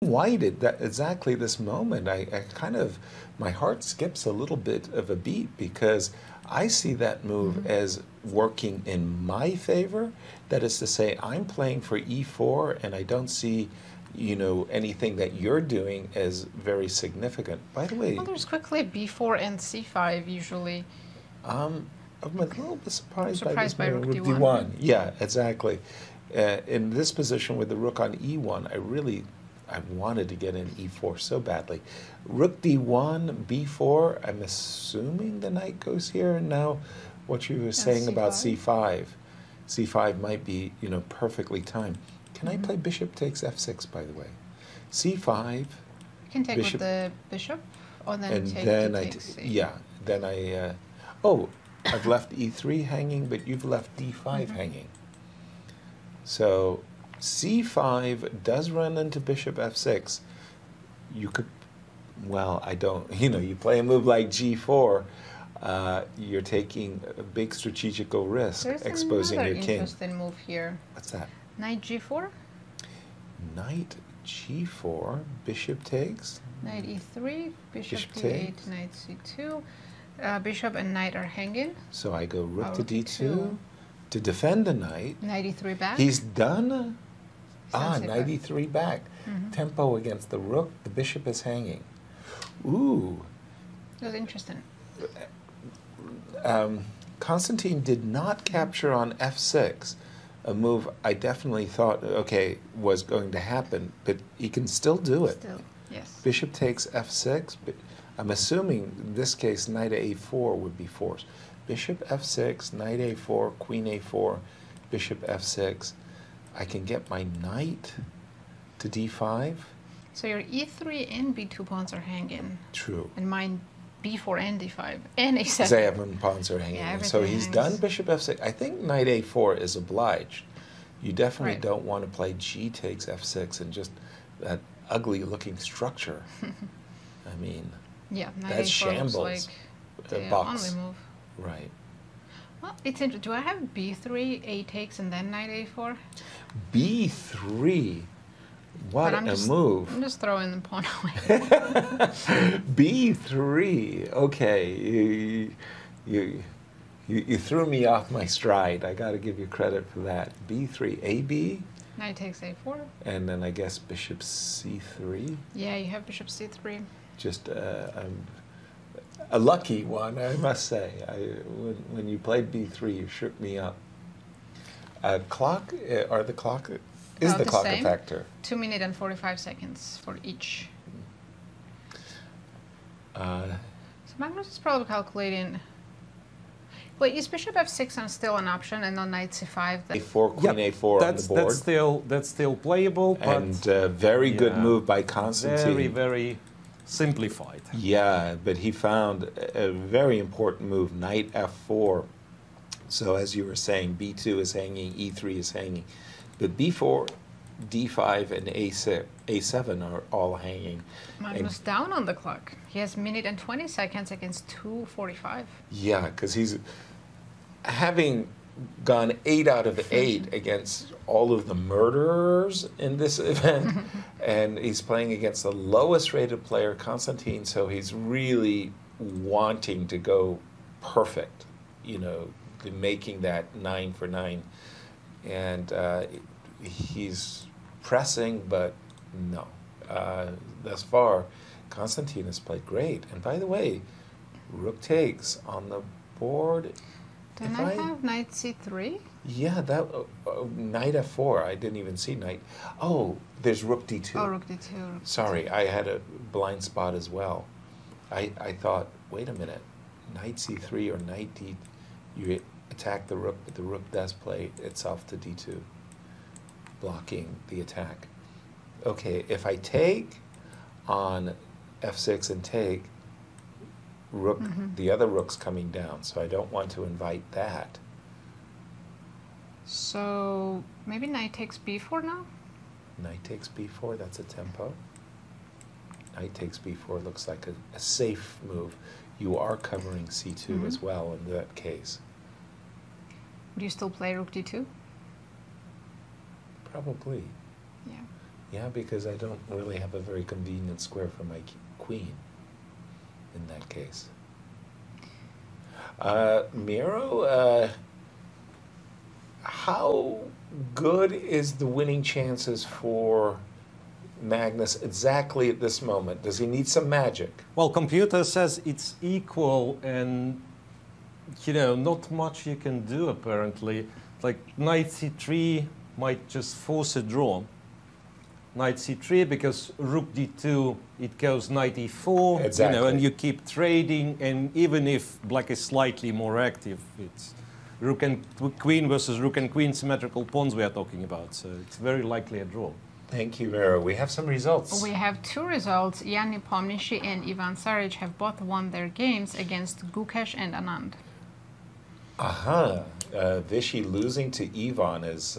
white at that, exactly this moment, I kind of, my heart skips a little bit of a beat because I see that move as working in my favor. That is to say, I'm playing for e4 and I don't see, you know, anything that you're doing as very significant. By the way, Well, there's quickly b4 and c5 usually. I'm a little bit surprised, Surprised by by this rook move, d1. Yeah, exactly. In this position with the rook on e1, I wanted to get in e4 so badly. Rook d1, b4, I'm assuming the knight goes here. And now what you were saying about c5. C5 might be, you know, perfectly timed. Can I play bishop takes f6, by the way? c5. You can take bishop, with the bishop, or then and take then then oh, I've left e3 hanging, but you've left d5 hanging. So c5 does run into bishop f6. You could, well, I don't, you know, you play a move like g4, you're taking a big strategical risk, exposing your king. There's another interesting move here. What's that? Knight g4. Knight g4, bishop takes. Knight e3, bishop d8, takes. knight c2. Bishop and knight are hanging. So I go rook to d2 to defend the knight. Knight e3 back. He's done. Knight e3 back. Tempo against the rook. The bishop is hanging. Ooh. That was interesting. Constantine did not capture on f6, a move I definitely thought, okay, was going to happen, but he can still do it. Still, yes. Bishop takes f6, but I'm assuming in this case knight a4 would be forced. Bishop f6, knight a4, queen a4, bishop f6. I can get my knight to d5. So your e3 and b2 pawns are hanging. True. And mine b4 and d5 and a7. 7 pawns are hanging. Yeah, so he's hangs. done bishop f6. I think knight a4 is obliged. You definitely Right. don't want to play g takes f6 and just that ugly looking structure. I mean, Yeah, knight that's a4 shambles. looks like the box. only move. Right. Well, it's interesting. Do I have b3, a takes, and then knight a4? b3. What a move. I'm just throwing the pawn away. b3. Okay. You threw me off my stride. I got to give you credit for that. b3. ab. Knight takes a4. And then I guess bishop c3. Yeah, you have bishop c3. Just a lucky one, I must say. When you played b3, you shook me up. Clock, or the clock, is the clock a factor? 2 minutes and 45 seconds for each. So Magnus is probably calculating. Wait, is bishop f6 still an option and not knight c5? a4, queen a4 on the board. That's still playable, but and very good move by Constantine. Very, very simplified. Yeah, but he found a very important move, knight f4. So as you were saying, b2 is hanging, e3 is hanging, but b4, d5, and a7 are all hanging. Magnus down on the clock. He has 1 minute and 20 seconds against 2:45. Yeah, because he's having gone 8 out of 8 against all of the murderers in this event, and he's playing against the lowest rated player, Constantine, so he's really wanting to go perfect, you know, making that 9 for 9. And he's pressing, but no. Thus far, Constantine has played great. And by the way, rook takes on the board. Then I have knight c3. Yeah, that knight f4. I didn't even see knight. Oh, there's rook d2. Oh, rook d2. Sorry, I had a blind spot as well. I thought, wait a minute, knight c3 or knight d. You attack the rook, but the rook does play itself to d2, blocking the attack. Okay, if I take on f6 and take, rook, the other rook's coming down, so I don't want to invite that. So maybe knight takes b4 now? Knight takes b4, that's a tempo. Knight takes b4 looks like a safe move. You are covering c2 as well in that case. Would you still play rook d2? Probably. Yeah. Yeah, because I don't really have a very convenient square for my queen in that case. Miro, how good is the winning chances for Magnus exactly at this moment? Does he need some magic? Well, computer says it's equal, and not much you can do apparently. Like knight c3 might just force a draw. Knight c3 because rook d2, it goes knight e4, Exactly. and you keep trading, and even if black is slightly more active, it's rook and queen versus rook and queen symmetrical pawns we are talking about, so it's very likely a draw. Thank you, Miro. We have some results. We have two results. Yanni Pomnishi and Ivan Saric have both won their games against Gukesh and Anand. Aha. Vishy losing to Ivan is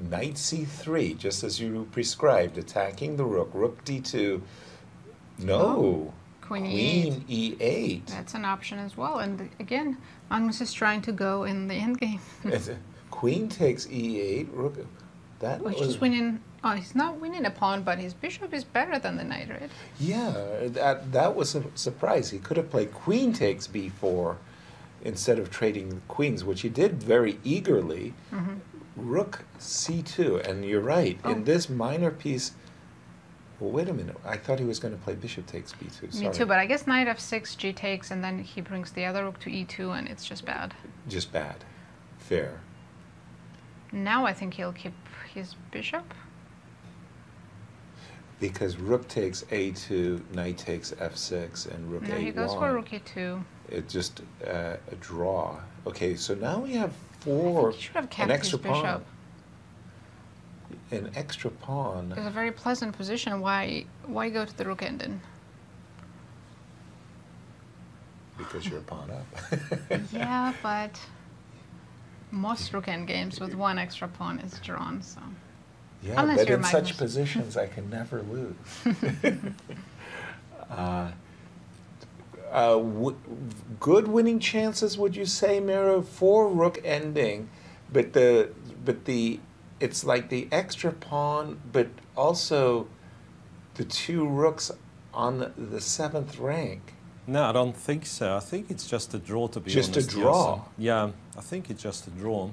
knight c3, just as you prescribed, attacking the rook. Rook d2. No. Oh, Queen e8. That's an option as well. And again, Magnus is trying to go in the endgame. Queen takes e8. Rook. That Which was is winning. Oh, he's not winning a pawn, but his bishop is better than the knight, right? Yeah, that was a surprise. He could have played queen takes b4 instead of trading queens, which he did very eagerly. Mm-hmm. Rook c2, and you're right. Oh. In this minor piece, well, wait a minute. I thought he was going to play bishop takes b2. Sorry. Me too, but I guess knight f6, g takes, and then he brings the other rook to e2, and it's just bad. Just bad. Fair. Now I think he'll keep his bishop. Because rook takes a2, knight takes f6, and rook No, a1. he goes for rook e2. It's just a draw. Okay, so now we have I four. think he should have kept An extra his bishop. pawn. An extra pawn. It's a very pleasant position. Why go to the rook ending? Because you're a pawn up. Yeah, but most rook end games with one extra pawn is drawn, so. Yeah, Unless but you're in Magnus. such positions, I can never lose. Good winning chances, would you say, Miro, for rook ending, but it's like the extra pawn, but also the two rooks on the seventh rank. No, I don't think so. I think it's just a draw, to be Just honest. a draw? Yeah, I think it's just a draw.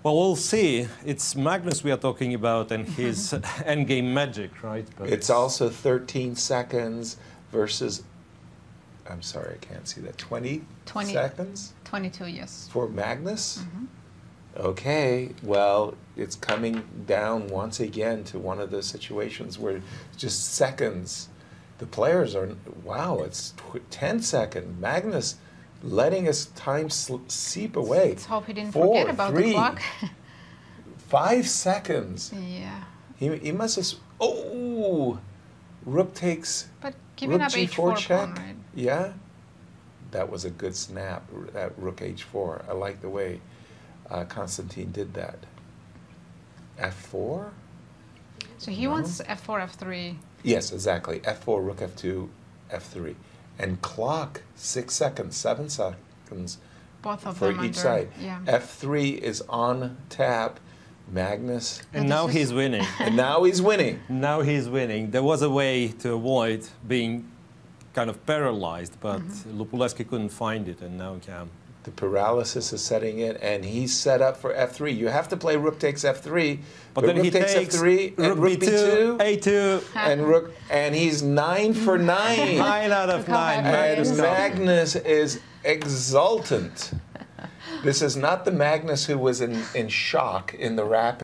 Well, we'll see. It's Magnus we are talking about and his endgame magic, right? But It's also 13 seconds versus, I'm sorry, I can't see that, 20 seconds 22, yes. for Magnus? Mhm. Okay, well, it's coming down once again to one of those situations where just seconds. The players are, wow, it's 10 seconds. Magnus letting his time seep away. Let's hope he didn't 4, forget about 3, the clock. 5 seconds. Yeah. He must have, oh, rook takes, But giving rook up g4 h4 check. pawn, right? Yeah, that was a good snap, that rook h4. I like the way Constantine did that. f4? So he No. wants f4, f3. Yes, exactly. f4, rook f2, f3. And clock 6 seconds, 7 seconds Both of for them each under, side. Yeah. f3 is on tap. Magnus, and But now this is- he's winning. and now he's winning. Now he's winning. There was a way to avoid being kind of paralyzed, but Lupulescu couldn't find it, and now yeah. The paralysis is setting in, and he's set up for f3. You have to play rook takes f3, But then rook he takes takes f3, and rook b2, a2, and he's 9 for 9. 9 out of Look how 9. happy he And is. Magnus is exultant. This is not the Magnus who was in shock in the rapid.